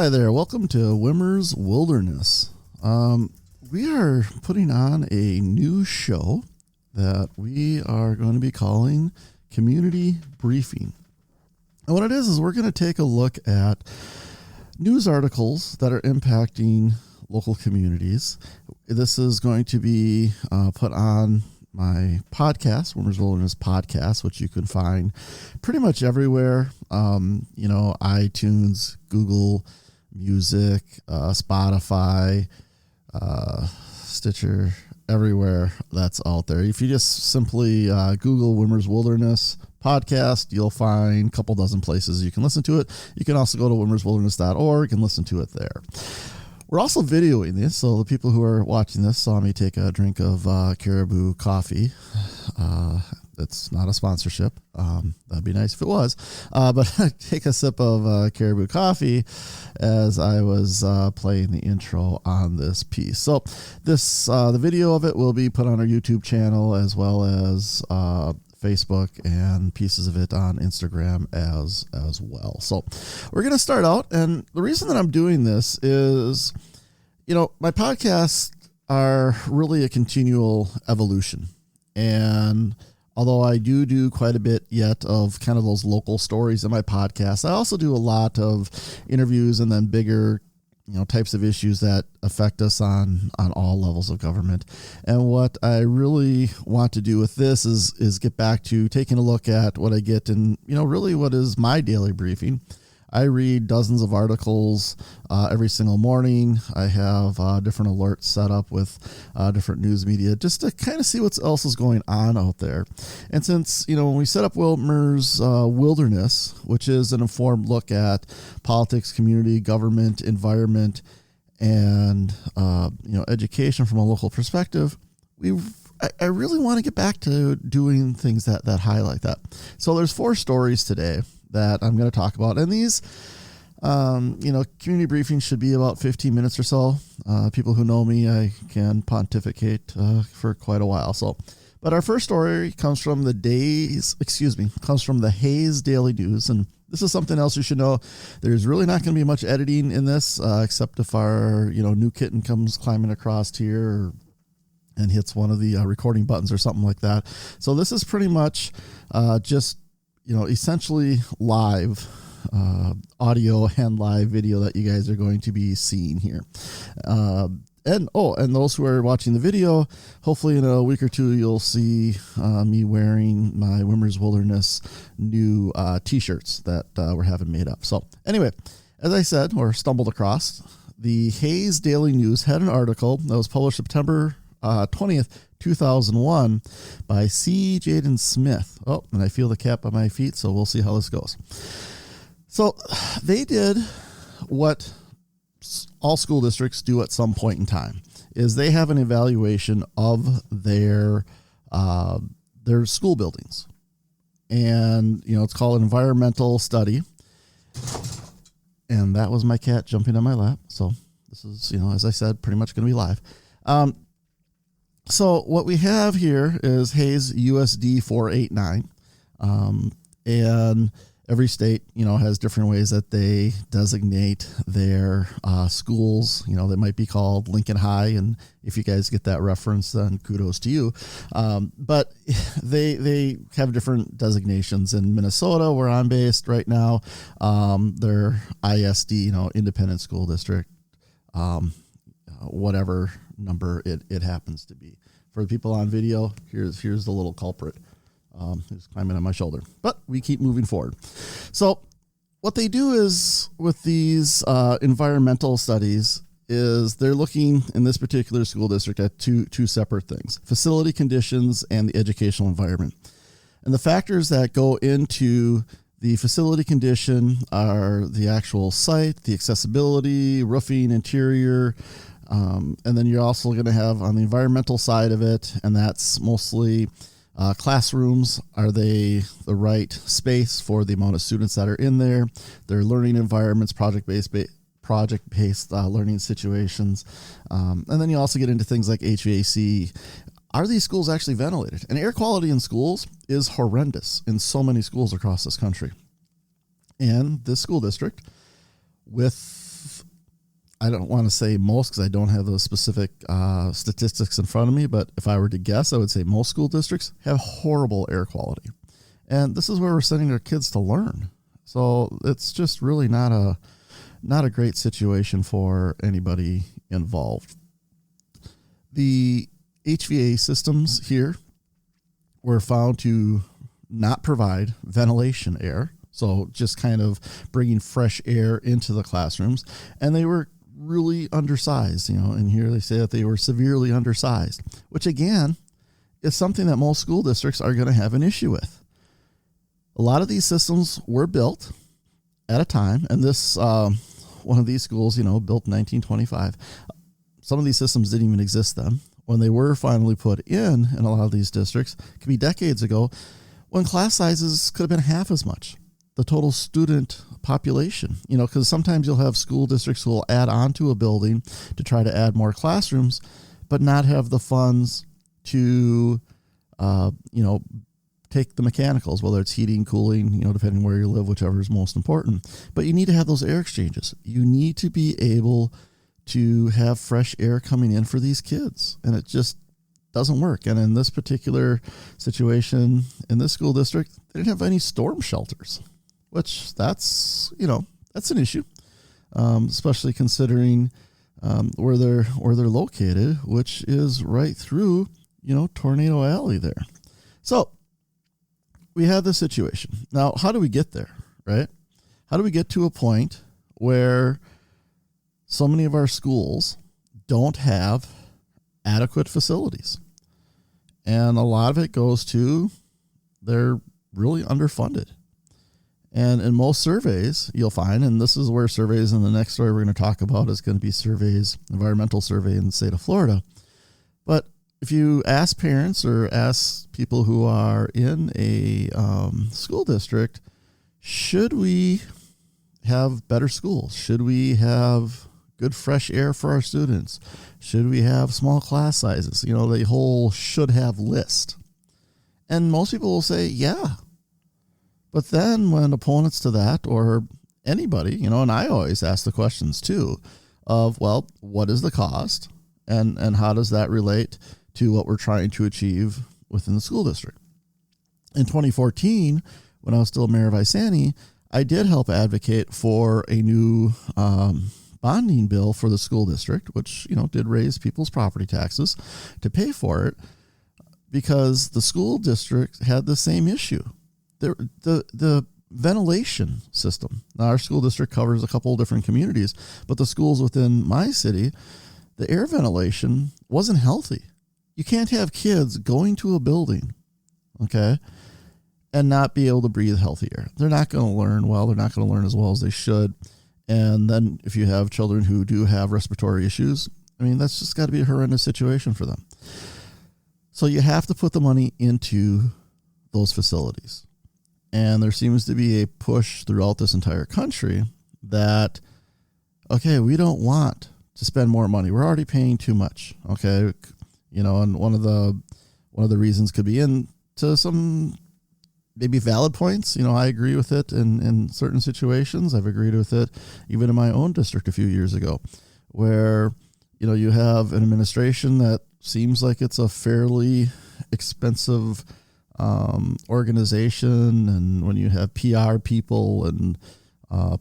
Hi there, welcome to Wimmer's Wilderness. We are putting on a new show that we are going to be calling Community Briefing. And what it is we're going to take a look at news articles that are impacting local communities. This is going to be put on my podcast, Wimmer's Wilderness Podcast, which you can find pretty much everywhere. iTunes, Google Music, Spotify, Stitcher, everywhere that's out there. If you just simply Google Wimmer's Wilderness Podcast, you'll find a couple dozen places you can listen to it. You can also go to wimmerswilderness.org and listen to it there. We're also videoing this, so the people who are watching this saw me take a drink of Caribou coffee. It's not a sponsorship. That'd be nice if it was. But take a sip of Caribou coffee as I was playing the intro on this piece. So this the video of it will be put on our YouTube channel as well as Facebook and pieces of it on Instagram as well. So we're going to start out. And the reason that I'm doing this is, my podcasts are really a continual evolution. And although I do quite a bit yet of kind of those local stories in my podcast, I also do a lot of interviews and then bigger types of issues that affect us on all levels of government. And what I really want to do with this is get back to taking a look at what I get in, really what is my daily briefing. I read dozens of articles every single morning. I have different alerts set up with different news media just to kind of see what else is going on out there. And since, when we set up Wimmer's Wilderness, which is an informed look at politics, community, government, environment, and, education from a local perspective, I really want to get back to doing things that highlight that. So there's 4 stories today that I'm going to talk about. And these, community briefings should be about 15 minutes or so. People who know me, I can pontificate for quite a while. But our first story comes from the Hayes Daily News. And this is something else you should know. There's really not going to be much editing in this, except if our, new kitten comes climbing across here and hits one of the recording buttons or something like that. So this is pretty much just essentially live audio and live video that you guys are going to be seeing here. And those who are watching the video, hopefully in a week or two, you'll see me wearing my Wimmer's Wilderness new t-shirts that we're having made up. So anyway, as I said, or stumbled across, the Hayes Daily News had an article that was published September 20th, 2001 by C. Jaden Smith. Oh, and I feel the cap on my feet, so we'll see how this goes. So they did what all school districts do at some point in time, is they have an evaluation of their school buildings. And, it's called an environmental study. And that was my cat jumping on my lap. So this is, as I said, pretty much going to be live. So what we have here is Hayes USD 489, and every state, has different ways that they designate their schools. They might be called Lincoln High, and if you guys get that reference, then kudos to you. But they have different designations. In Minnesota, where I'm based right now, they're ISD, Independent School District, whatever number it happens to be. For the people on video, here's the little culprit who's climbing on my shoulder. But we keep moving forward. So what they do is with these environmental studies is they're looking in this particular school district at two separate things: facility conditions and the educational environment. And the factors that go into the facility condition are the actual site, the accessibility, roofing, interior. And then you're also going to have on the environmental side of it, and that's mostly classrooms. Are they the right space for the amount of students that are in there? Their learning environments, project-based learning situations. And then you also get into things like HVAC. Are these schools actually ventilated? And air quality in schools is horrendous in so many schools across this country. And this school district, with I don't want to say most because I don't have those specific statistics in front of me, but if I were to guess, I would say most school districts have horrible air quality. And this is where we're sending our kids to learn. So it's just really not a great situation for anybody involved. The HVA systems here were found to not provide ventilation air, so just kind of bringing fresh air into the classrooms, and they were really undersized, and here they say that they were severely undersized, which again is something that most school districts are going to have an issue with. A lot of these systems were built at a time, and this one of these schools, built in 1925. Some of these systems didn't even exist then. When they were finally put in a lot of these districts, it could be decades ago, when class sizes could have been half as much, the total student population, because sometimes you'll have school districts who will add on to a building to try to add more classrooms, but not have the funds to, take the mechanicals, whether it's heating, cooling, depending where you live, whichever is most important. But you need to have those air exchanges. You need to be able to have fresh air coming in for these kids. And it just doesn't work. And in this particular situation in this school district, they didn't have any storm shelters, which that's an issue, especially considering where they're located, which is right through, Tornado Alley there. So we have this situation. Now, how do we get there, right? How do we get to a point where so many of our schools don't have adequate facilities? And a lot of it goes to they're really underfunded. And in most surveys, you'll find, and this is where surveys in the next story we're going to talk about is going to be surveys, environmental survey in the state of Florida. But if you ask parents or ask people who are in a school district, should we have better schools? Should we have good fresh air for our students? Should we have small class sizes? The whole should have list. And most people will say, yeah. But then when opponents to that or anybody, and I always ask the questions too of, well, what is the cost? And how does that relate to what we're trying to achieve within the school district? In 2014, when I was still mayor of Isani, I did help advocate for a new bonding bill for the school district, which, did raise people's property taxes to pay for it, because the school district had the same issue. The ventilation system. Now, our school district covers a couple of different communities, but the schools within my city, the air ventilation wasn't healthy. You can't have kids going to a building, okay, and not be able to breathe healthy air. They're not going to learn well. They're not going to learn as well as they should. And then if you have children who do have respiratory issues, that's just got to be a horrendous situation for them. So you have to put the money into those facilities. And there seems to be a push throughout this entire country that, okay, we don't want to spend more money. We're already paying too much. Okay. And one of the reasons could be into some maybe valid points. I agree with it in certain situations. I've agreed with it even in my own district a few years ago, where, you have an administration that seems like it's a fairly expensive organization. And when you have PR people and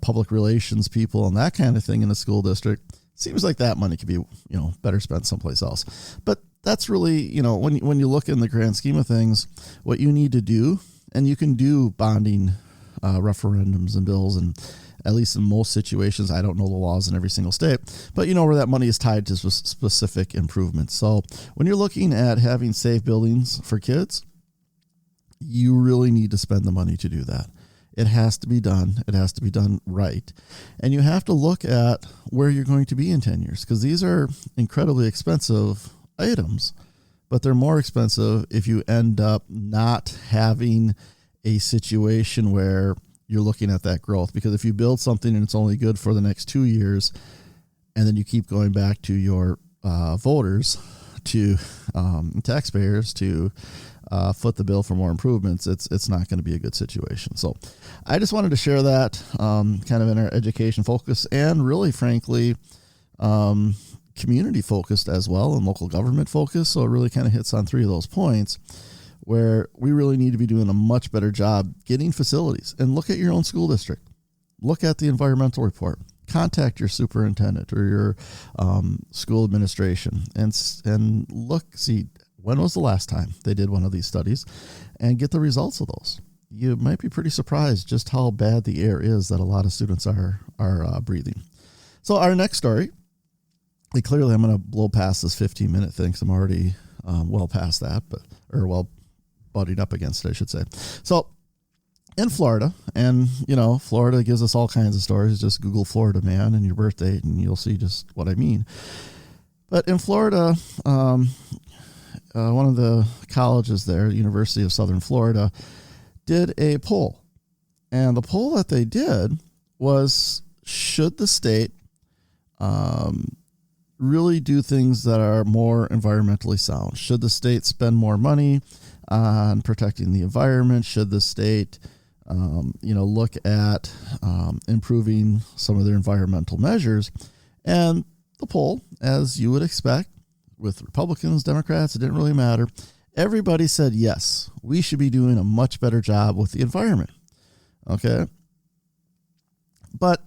public relations people and that kind of thing in a school district, it seems like that money could be, better spent someplace else. But that's really, when you look in the grand scheme of things, what you need to do, and you can do bonding referendums and bills, and at least in most situations, I don't know the laws in every single state, but where that money is tied to specific improvements. So when you're looking at having safe buildings for kids, you really need to spend the money to do that. It has to be done. It has to be done right. And you have to look at where you're going to be in 10 years, because these are incredibly expensive items, but they're more expensive if you end up not having a situation where you're looking at that growth. Because if you build something and it's only good for the next 2 years, and then you keep going back to your voters, to taxpayers to foot the bill for more improvements, it's not going to be a good situation. So I just wanted to share that kind of in our education focus, and really, frankly, community focused as well and local government focused. So it really kind of hits on three of those points where we really need to be doing a much better job getting facilities. And look at your own school district. Look at the environmental report. Contact your superintendent or your school administration and look, see, when was the last time they did one of these studies, and get the results of those. You might be pretty surprised just how bad the air is that a lot of students are breathing. So our next story, and clearly I'm going to blow past this 15-minute thing because I'm already well past that, butting up against it, I should say. So in Florida, and Florida gives us all kinds of stories. Just Google Florida man and your birth date, and you'll see just what I mean. But in Florida, one of the colleges there, University of Southern Florida, did a poll. And the poll that they did was, should the state really do things that are more environmentally sound? Should the state spend more money on protecting the environment? Should the state, look at improving some of their environmental measures? And the poll, as you would expect, with Republicans, Democrats, it didn't really matter. Everybody said, yes, we should be doing a much better job with the environment. Okay. But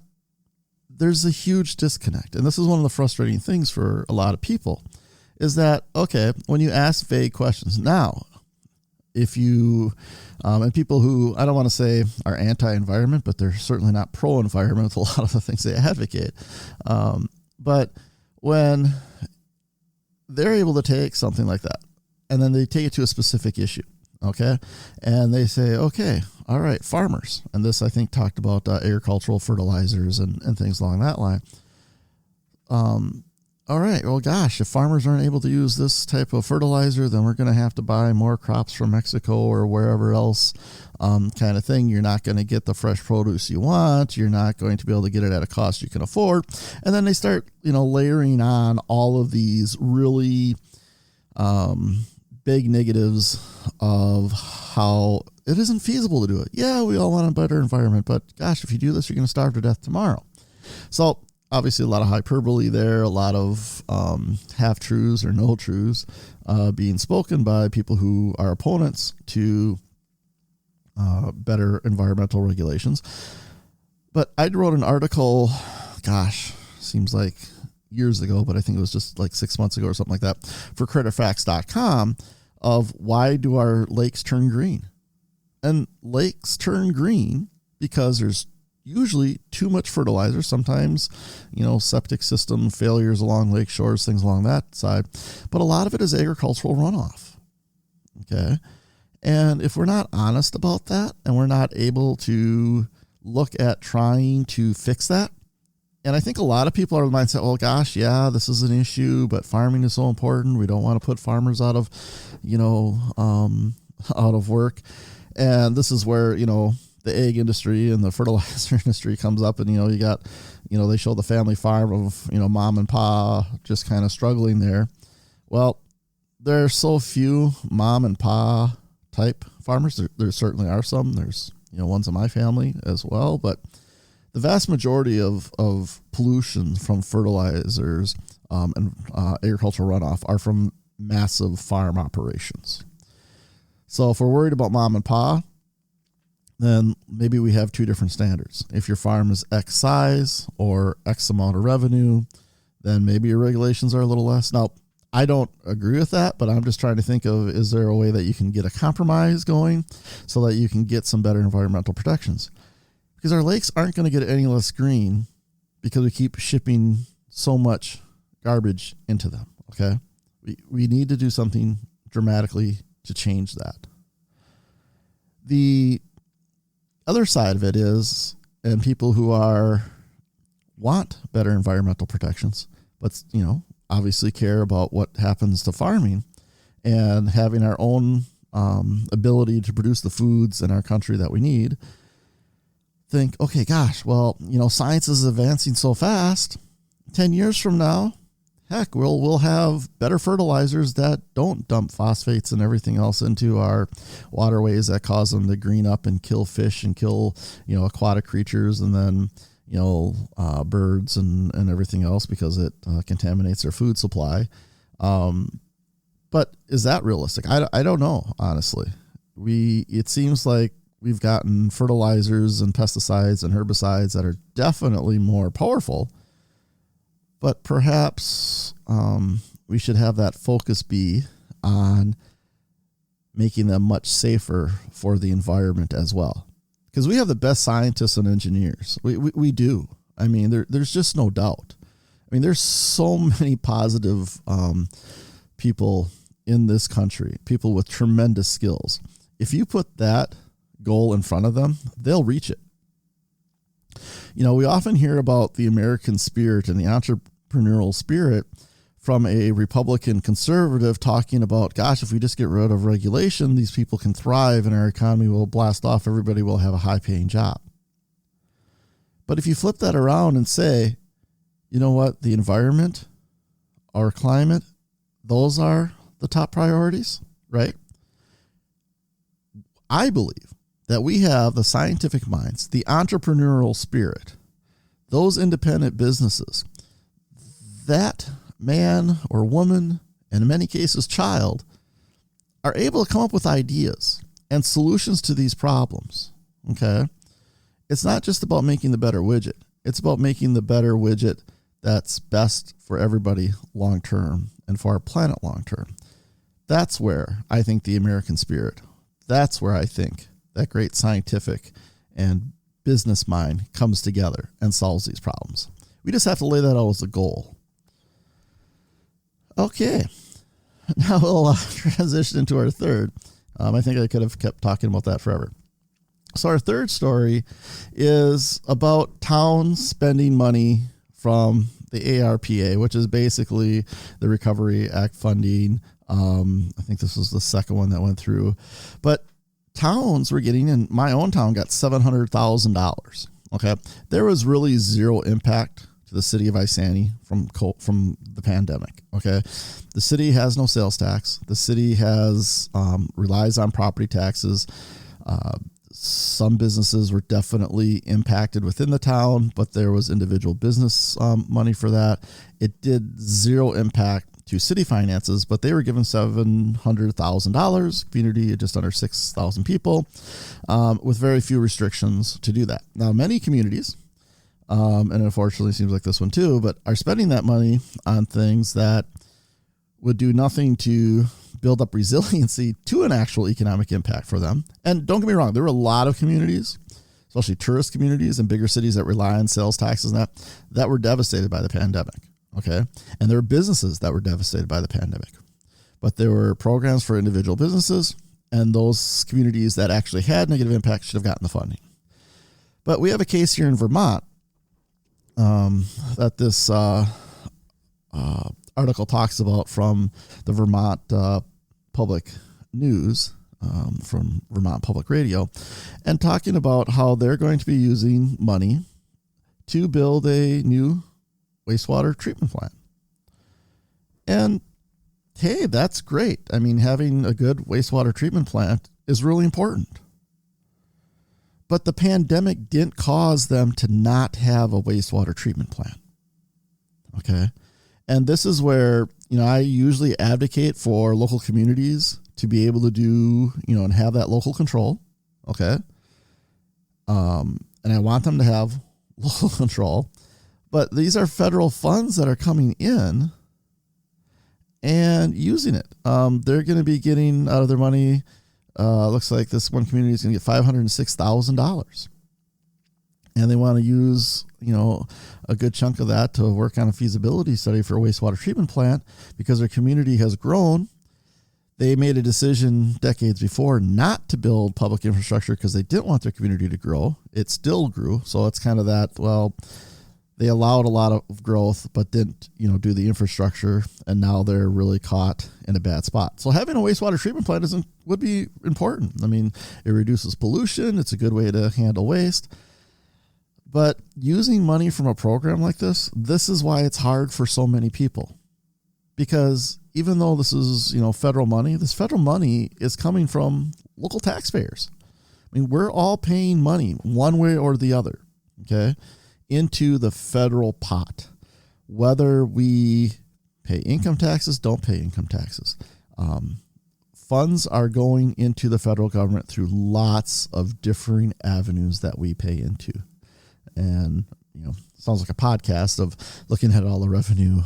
there's a huge disconnect. And this is one of the frustrating things for a lot of people is that, okay, when you ask vague questions now, if you, and people who, I don't want to say are anti-environment, but they're certainly not pro-environment with a lot of the things they advocate. But when they're able to take something like that, and then they take it to a specific issue, okay? And they say, okay, all right, farmers. And this, I think, talked about agricultural fertilizers and things along that line. All right, well, gosh, if farmers aren't able to use this type of fertilizer, then we're going to have to buy more crops from Mexico or wherever else, kind of thing. You're not going to get the fresh produce you want. You're not going to be able to get it at a cost you can afford. And then they start, layering on all of these really big negatives of how it isn't feasible to do it. Yeah, we all want a better environment, but gosh, if you do this, you're going to starve to death tomorrow. So obviously a lot of hyperbole there, a lot of half-truths or no-truths being spoken by people who are opponents to better environmental regulations. But I wrote an article, gosh, seems like years ago, but I think it was just like 6 months ago or something like that, for critterfacts.com of why do our lakes turn green? And lakes turn green because there's usually too much fertilizer, sometimes, septic system failures along lake shores, things along that side. But a lot of it is agricultural runoff. Okay. And if we're not honest about that and we're not able to look at trying to fix that, and I think a lot of people are of the mindset, well, gosh, yeah, this is an issue, but farming is so important. We don't want to put farmers out of, out of work. And this is where, the egg industry and the fertilizer industry comes up, and, you got, they show the family farm of, mom and pa just kind of struggling there. Well, there are so few mom and pa type farmers. There certainly are some. There's, ones in my family as well, but the vast majority of pollution from fertilizers and agricultural runoff are from massive farm operations. So if we're worried about mom and pa, then maybe we have two different standards. If your farm is X size or X amount of revenue, then maybe your regulations are a little less. Now, I don't agree with that, but I'm just trying to think of, is there a way that you can get a compromise going so that you can get some better environmental protections? Because our lakes aren't going to get any less green because we keep shipping so much garbage into them, okay? We need to do something dramatically to change that. The other side of it is, and people who want better environmental protections, but, obviously care about what happens to farming and having our own ability to produce the foods in our country that we need, think, okay, gosh, well, science is advancing so fast. 10 years from now, heck, we'll have better fertilizers that don't dump phosphates and everything else into our waterways that cause them to green up and kill fish and kill, aquatic creatures. And then, birds and everything else because it contaminates their food supply. But is that realistic? I don't know, honestly. It seems like we've gotten fertilizers and pesticides and herbicides that are definitely more powerful, but perhaps we should have that focus be on making them much safer for the environment as well. Because we have the best scientists and engineers. We do. I mean, there's just no doubt. I mean, there's so many positive people in this country, people with tremendous skills. If you put that goal in front of them, they'll reach it. We often hear about the American spirit and the entrepreneurial spirit from a Republican conservative talking about, gosh, if we just get rid of regulation, these people can thrive and our economy will blast off. Everybody will have a high-paying job. But if you flip that around and say, you know what, the environment, our climate, those are the top priorities, right? I believe that we have the scientific minds, the entrepreneurial spirit, those independent businesses, that man or woman, and in many cases child, are able to come up with ideas and solutions to these problems. Okay? It's not just about making the better widget. It's about making the better widget that's best for everybody long term and for our planet long term. That's where I think the American spirit, that's where I think that great scientific and business mind comes together and solves these problems. We just have to lay that out as a goal. Okay, now we'll transition into our third. I think I could have kept talking about that forever. So our third story is about towns spending money from the ARPA, which is basically the Recovery Act funding. I think this was the second one that went through. But towns were getting, and my own town got $700,000. Okay, there was really zero impact to the city of Isani from the pandemic. Okay, the city has no sales tax. The city has relies on property taxes. Some businesses were definitely impacted within the town, but there was individual business money for that. It did zero impact to city finances, but they were given $700,000, community just under 6,000 people, with very few restrictions to do that. Now, many communities, and unfortunately seems like this one too, but are spending that money on things that would do nothing to build up resiliency to an actual economic impact for them. And don't get me wrong, there were a lot of communities, especially tourist communities and bigger cities that rely on sales taxes and that were devastated by the pandemic. Okay. And there were businesses that were devastated by the pandemic, but there were programs for individual businesses, and those communities that actually had negative impact should have gotten the funding. But we have a case here in Vermont that this article talks about from the Vermont Public News, from Vermont Public Radio, and talking about how they're going to be using money to build a new wastewater treatment plant. And hey, that's great. I mean, having a good wastewater treatment plant is really important. But the pandemic didn't cause them to not have a wastewater treatment plant. Okay. And this is where, I usually advocate for local communities to be able to do, and have that local control. Okay. And I want them to have local control, but these are federal funds that are coming in and using it. They're going to be getting out of their money. Looks like this one community is going to get $506,000. And they want to use, a good chunk of that to work on a feasibility study for a wastewater treatment plant because their community has grown. They made a decision decades before not to build public infrastructure because they didn't want their community to grow. It still grew. So it's kind of that, they allowed a lot of growth, but didn't, do the infrastructure. And now they're really caught in a bad spot. So having a wastewater treatment plant would be important. I mean, it reduces pollution. It's a good way to handle waste. But using money from a program like this is why it's hard for so many people. Because even though this is, federal money, this federal money is coming from local taxpayers. I mean, we're all paying money one way or the other, okay, into the federal pot, whether we pay income taxes, don't pay income taxes. Funds are going into the federal government through lots of differing avenues that we pay into. And, sounds like a podcast of looking at all the revenue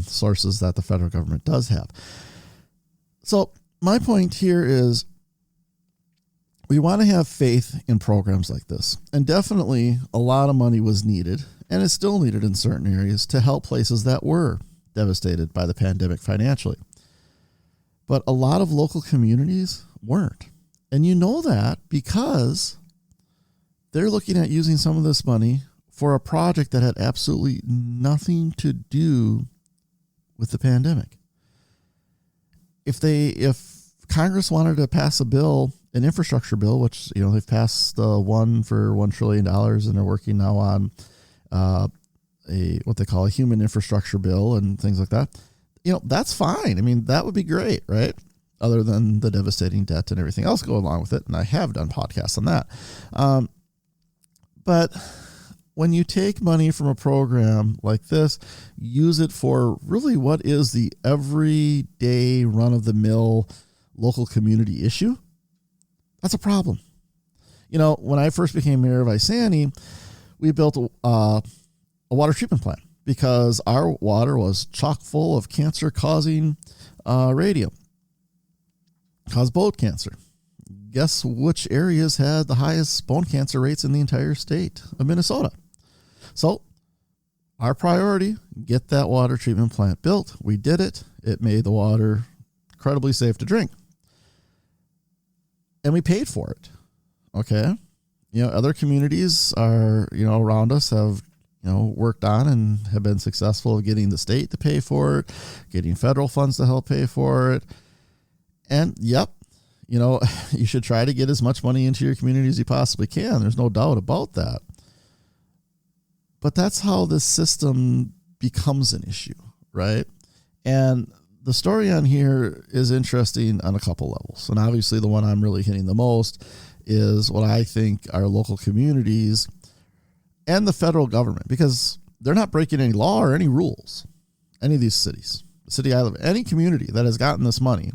sources that the federal government does have. So my point here is we want to have faith in programs like this. And definitely a lot of money was needed, and is still needed in certain areas, to help places that were devastated by the pandemic financially. But a lot of local communities weren't. And you know that because they're looking at using some of this money for a project that had absolutely nothing to do with the pandemic. If Congress wanted to pass a bill, an infrastructure bill, which, they've passed one for $1 trillion, and they're working now on what they call a human infrastructure bill and things like that. That's fine. I mean, that would be great, right? Other than the devastating debt and everything else going along with it. And I have done podcasts on that. But when you take money from a program like this, use it for really what is the everyday run-of-the-mill local community issue, that's a problem. When I first became mayor of Isani, we built a water treatment plant because our water was chock full of cancer-causing radium. Caused bone cancer. Guess which areas had the highest bone cancer rates in the entire state of Minnesota? So our priority, get that water treatment plant built. We did it. It made the water incredibly safe to drink. And we paid for it. Okay. Other communities are, around us have, worked on and have been successful of getting the state to pay for it, getting federal funds to help pay for it. And yep, you should try to get as much money into your community as you possibly can. There's no doubt about that. But that's how this system becomes an issue, right? And the story on here is interesting on a couple levels. And obviously the one I'm really hitting the most is what I think our local communities and the federal government, because they're not breaking any law or any rules. Any of these cities, the city I live in, any community that has gotten this money,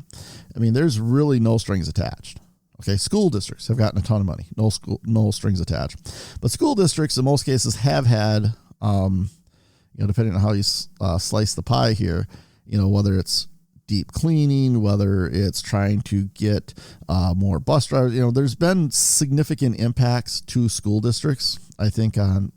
I mean, there's really no strings attached. Okay, school districts have gotten a ton of money, no strings attached. But school districts, in most cases, have had, depending on how you slice the pie here, whether it's deep cleaning, whether it's trying to get more bus drivers, there's been significant impacts to school districts, I think, on,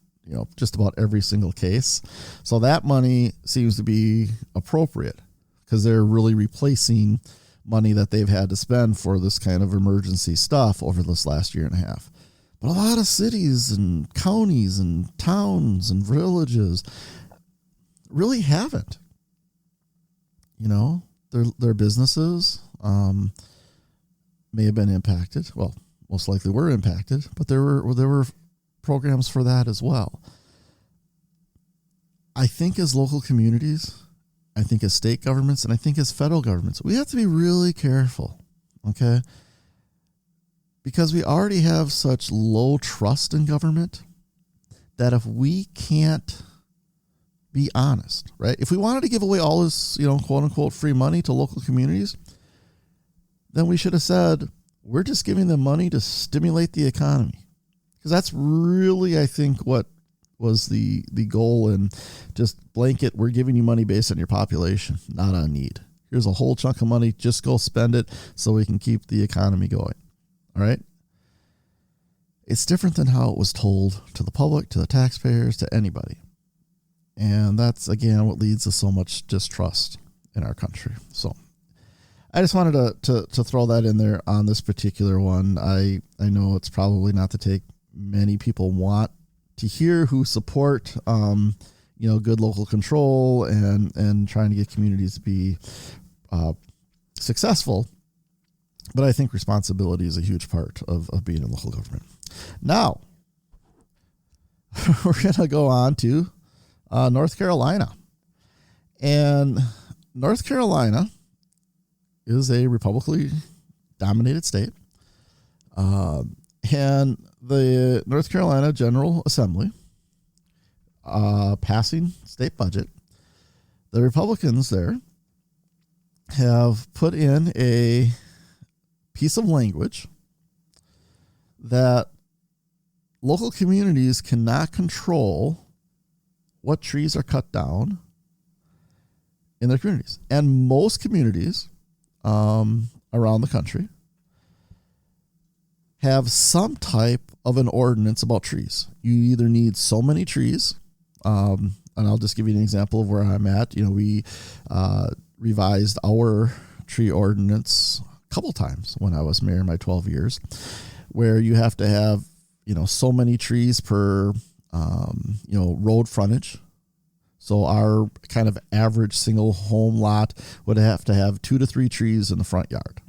just about every single case. So that money seems to be appropriate because they're really replacing money that they've had to spend for this kind of emergency stuff over this last year and a half. But a lot of cities and counties and towns and villages really haven't. Their businesses may have been impacted. Well, most likely were impacted, but there were programs for that as well. I think as local communities, I think as state governments, and I think as federal governments, we have to be really careful, okay? Because we already have such low trust in government that if we can't be honest, right? If we wanted to give away all this, quote unquote, free money to local communities, then we should have said, we're just giving them money to stimulate the economy. Because that's really, I think, what was the goal, and just blanket, we're giving you money based on your population, not on need. Here's a whole chunk of money, just go spend it so we can keep the economy going. All right? It's different than how it was told to the public, to the taxpayers, to anybody. And that's, again, what leads to so much distrust in our country. So I just wanted to throw that in there on this particular one. I know it's probably not the take many people want to hear who support, good local control and trying to get communities to be successful. But I think responsibility is a huge part of being in local government. Now, we're going to go on to North Carolina. And North Carolina is a Republicanly dominated state. And the North Carolina General Assembly passing state budget, the Republicans there have put in a piece of language that local communities cannot control what trees are cut down in their communities. And most communities around the country have some type of an ordinance about trees. You either need so many trees, and I'll just give you an example of where I'm at. We revised our tree ordinance a couple times when I was mayor in my 12 years, where you have to have, so many trees per, road frontage. So our kind of average single home lot would have to have 2 to 3 trees in the front yard,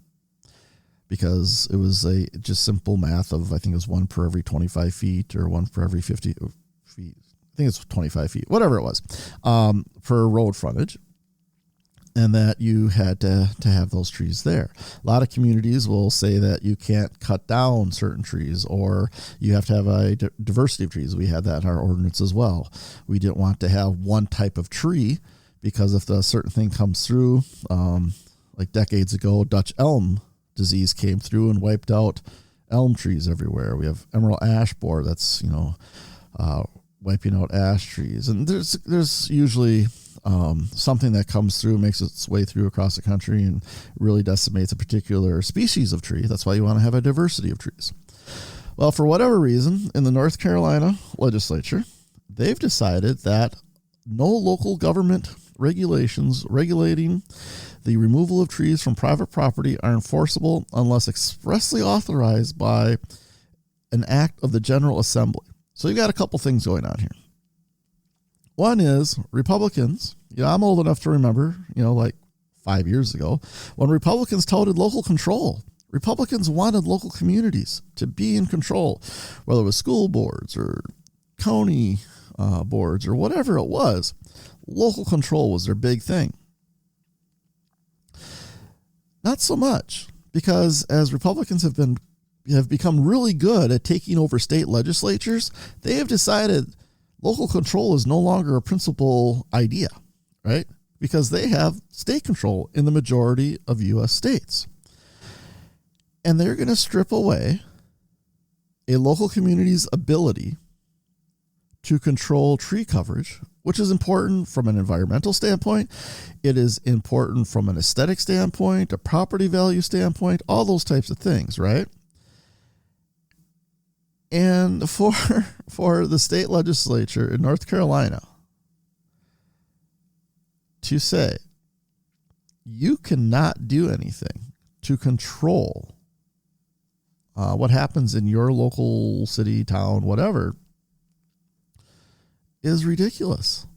because it was just simple math of, I think it was 1 per every 25 feet or 1 per every 50 feet. I think it's 25 feet, whatever it was, per road frontage. And that you had to have those trees there. A lot of communities will say that you can't cut down certain trees, or you have to have a diversity of trees. We had that in our ordinance as well. We didn't want to have one type of tree, because if a certain thing comes through, like decades ago, Dutch elm disease came through and wiped out elm trees everywhere. We have emerald ash borer that's, wiping out ash trees. And there's usually something that comes through, makes its way through across the country and really decimates a particular species of tree. That's why you want to have a diversity of trees. Well, for whatever reason, in the North Carolina legislature, they've decided that no local government regulations regulating the removal of trees from private property are enforceable unless expressly authorized by an act of the General Assembly. So you've got a couple things going on here. One is Republicans. I'm old enough to remember, like 5 years ago, when Republicans touted local control. Republicans wanted local communities to be in control, whether it was school boards or county boards or whatever it was. Local control was their big thing. Not so much, because as Republicans have become really good at taking over state legislatures, they have decided local control is no longer a principal idea, right? Because they have state control in the majority of U.S. states. And they're going to strip away a local community's ability to control tree coverage, which is important from an environmental standpoint. It is important from an aesthetic standpoint, a property value standpoint, all those types of things, right? And for the state legislature in North Carolina to say, you cannot do anything to control what happens in your local city, town, whatever, is ridiculous.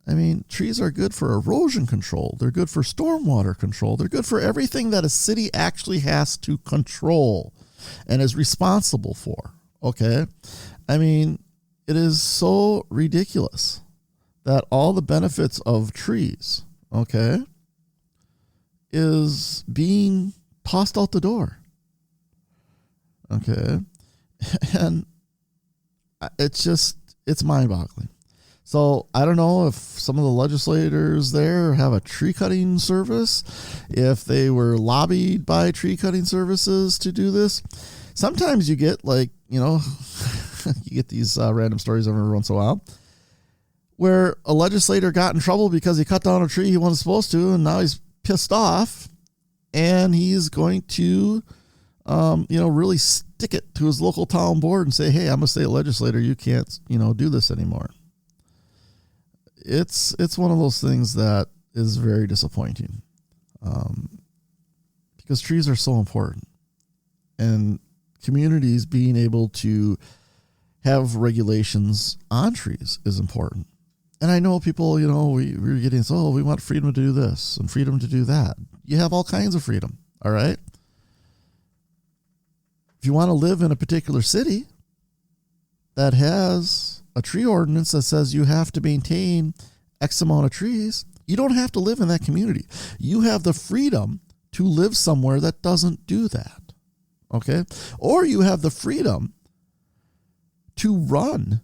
I mean, trees are good for erosion control. They're good for stormwater control. They're good for everything that a city actually has to control and is responsible for. Okay? I mean, it is so ridiculous that all the benefits of trees, okay, is being tossed out the door. Okay? And it's mind-boggling. So I don't know if some of the legislators there have a tree cutting service, if they were lobbied by tree cutting services to do this. Sometimes you get you get these random stories every once in a while where a legislator got in trouble because he cut down a tree he wasn't supposed to, and now he's pissed off, and he's going to, really stick it to his local town board and say, hey, I'm a state legislator. You can't, do this anymore. It's one of those things that is very disappointing, because trees are so important, and communities being able to have regulations on trees is important. And I know people, we're getting, we want freedom to do this and freedom to do that. You have all kinds of freedom, all right? If you want to live in a particular city that has a tree ordinance that says you have to maintain X amount of trees, you don't have to live in that community. You have the freedom to live somewhere that doesn't do that. Okay? Or you have the freedom to run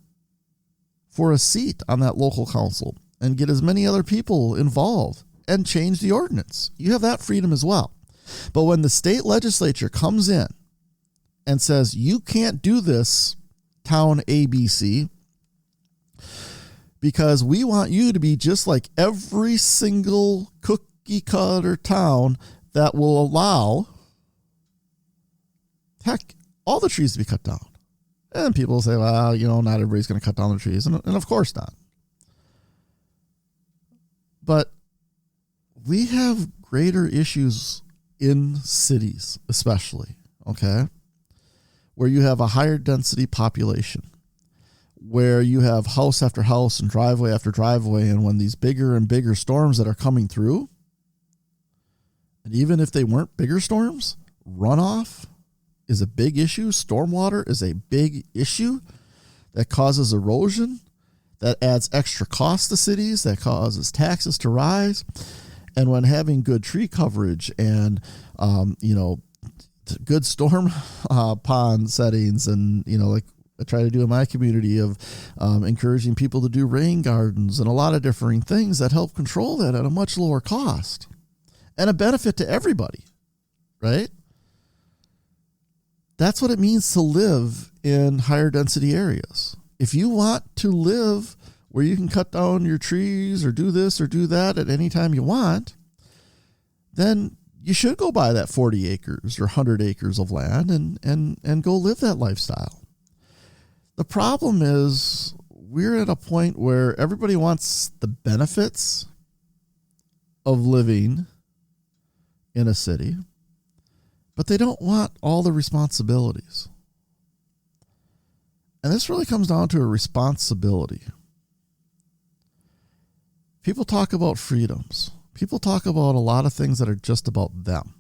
for a seat on that local council and get as many other people involved and change the ordinance. You have that freedom as well. But when the state legislature comes in and says, you can't do this, town ABC, because we want you to be just like every single cookie cutter town that will allow, heck, all the trees to be cut down. And people say, well, not everybody's going to cut down the trees. And of course not. But we have greater issues in cities, especially, okay, where you have a higher density population, where you have house after house and driveway after driveway. And when these bigger and bigger storms that are coming through, and even if they weren't bigger storms, runoff is a big issue. Stormwater is a big issue that causes erosion, that adds extra cost to cities, that causes taxes to rise. And when having good tree coverage and, good storm pond settings and, like I try to do in my community of encouraging people to do rain gardens and a lot of different things that help control that at a much lower cost and a benefit to everybody, right? That's what it means to live in higher density areas. If you want to live where you can cut down your trees or do this or do that at any time you want, then you should go buy that 40 acres or 100 acres of land and go live that lifestyle. The problem is we're at a point where everybody wants the benefits of living in a city, but they don't want all the responsibilities. And this really comes down to a responsibility. People talk about freedoms. People talk about a lot of things that are just about them.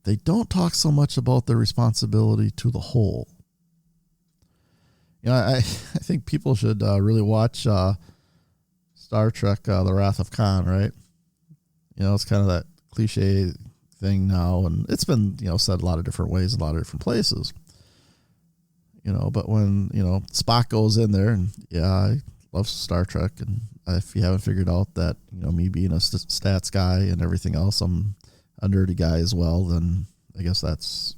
They don't talk so much about their responsibility to the whole. I think people should really watch Star Trek, The Wrath of Khan, right? It's kind of that cliche thing now, and it's been, said a lot of different ways, a lot of different places. But when, Spock goes in there, and I love Star Trek, and if you haven't figured out that, me being a stats guy and everything else, I'm a nerdy guy as well, then I guess that's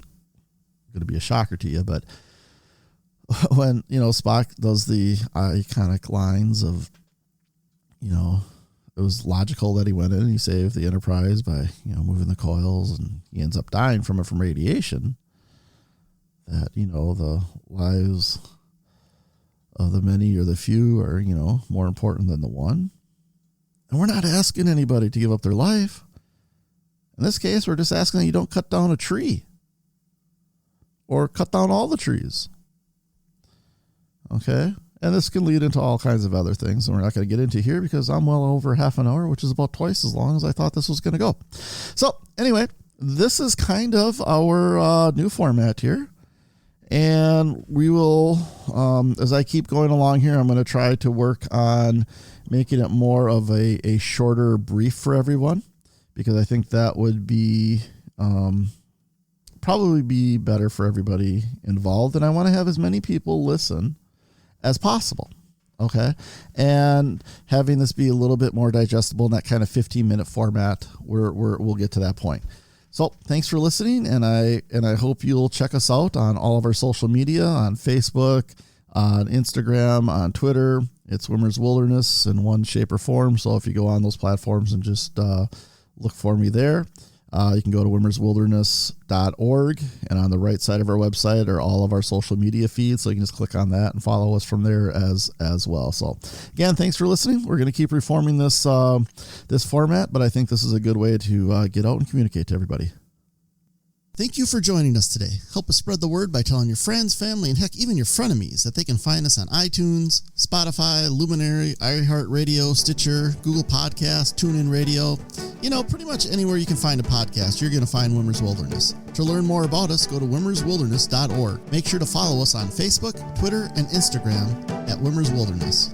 going to be a shocker to you. But when, Spock does the iconic lines of, it was logical that he went in and he saved the Enterprise by, moving the coils, and he ends up dying from it from radiation. That, the lives of the many or the few are, more important than the one. And we're not asking anybody to give up their life. In this case, we're just asking that you don't cut down a tree or cut down all the trees. Okay? And this can lead into all kinds of other things, and we're not going to get into here because I'm well over half an hour, which is about twice as long as I thought this was going to go. So anyway, this is kind of our new format here. And we will, as I keep going along here, I'm going to try to work on making it more of a shorter brief for everyone, because I think that would be probably be better for everybody involved. And I want to have as many people listen as possible. Okay. And having this be a little bit more digestible in that kind of 15-minute format, we'll get to that point. So thanks for listening, and I hope you'll check us out on all of our social media, on Facebook, on Instagram, on Twitter. It's Wimmer's Wilderness in one shape or form. So if you go on those platforms and just look for me there, you can go to wimmerswilderness.org, and on the right side of our website are all of our social media feeds. So you can just click on that and follow us from there as well. So again, thanks for listening. We're going to keep reforming this this format, but I think this is a good way to get out and communicate to everybody. Thank you for joining us today. Help us spread the word by telling your friends, family, and heck, even your frenemies that they can find us on iTunes, Spotify, Luminary, iHeartRadio, Stitcher, Google Podcasts, TuneIn Radio. Pretty much anywhere you can find a podcast, you're going to find Wimmer's Wilderness. To learn more about us, go to wimmerswilderness.org. Make sure to follow us on Facebook, Twitter, and Instagram at Wimmer's Wilderness.